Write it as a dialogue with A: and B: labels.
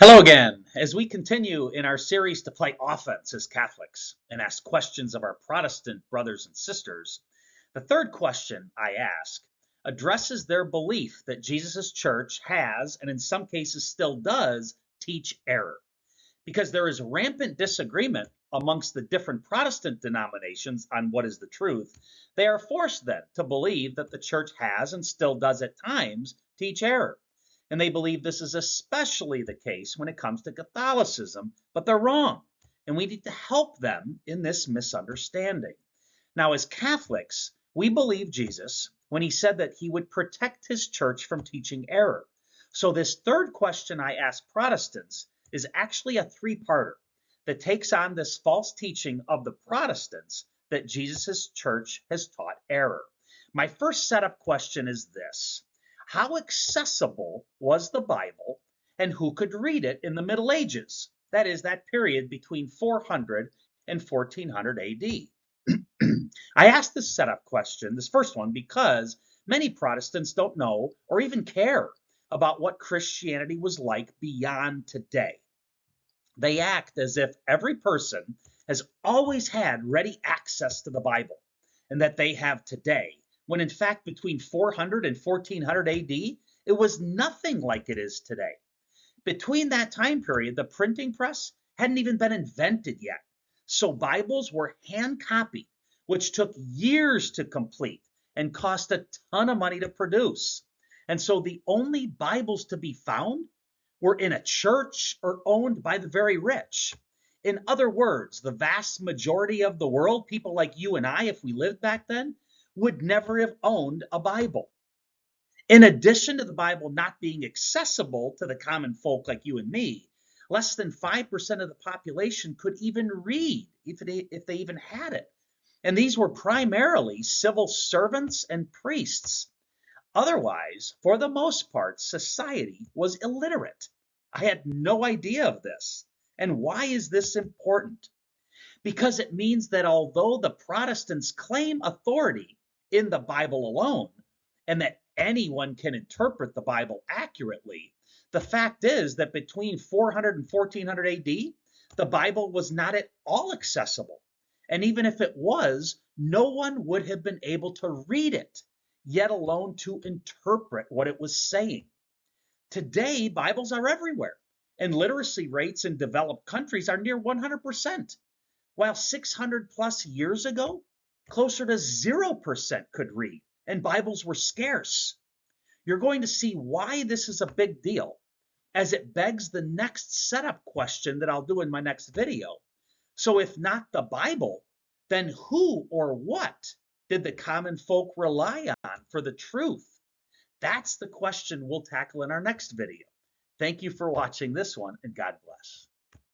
A: Hello again. As we continue in our series to play offense as Catholics and ask questions of our Protestant brothers and sisters, the third question I ask addresses their belief that Jesus' church has, and in some cases still does, teach error. Because there is rampant disagreement amongst the different Protestant denominations on what is the truth, they are forced then to believe that the church has and still does at times teach error. And they believe this is especially the case when it comes to Catholicism, but they're wrong. And we need to help them in this misunderstanding. Now, as Catholics, we believe Jesus when he said that he would protect his church from teaching error. So this third question I ask Protestants is actually a three-parter that takes on this false teaching of the Protestants that Jesus' church has taught error. My first setup question is this: how accessible was the Bible and who could read it in the Middle Ages? That is, that period between 400 and 1400 AD. I asked this setup question, this first one, because many Protestants don't know or even care about what Christianity was like beyond today. They act as if every person has always had ready access to the Bible and that they have today, when in fact between 400 and 1400 AD, it was nothing like it is today. Between that time period, the printing press hadn't even been invented yet. So Bibles were hand copied, which took years to complete and cost a ton of money to produce. And so the only Bibles to be found were in a church or owned by the very rich. In other words, the vast majority of the world, people like you and I, if we lived back then, would never have owned a Bible. In addition to the Bible not being accessible to the common folk like you and me, less than 5% of the population could even read if they even had it. And these were primarily civil servants and priests. Otherwise, for the most part, society was illiterate. I had no idea of this. And why is this important? Because it means that although the Protestants claim authority in the Bible alone, and that anyone can interpret the Bible accurately, the fact is that between 400 and 1400 AD, the Bible was not at all accessible. And even if it was, no one would have been able to read it, yet alone to interpret what it was saying. Today, Bibles are everywhere, and literacy rates in developed countries are near 100%. While 600 plus years ago, closer to 0% could read, and Bibles were scarce. You're going to see why this is a big deal, as it begs the next setup question that I'll do in my next video. So if not the Bible, then who or what did the common folk rely on for the truth? That's the question we'll tackle in our next video. Thank you for watching this one, and God bless.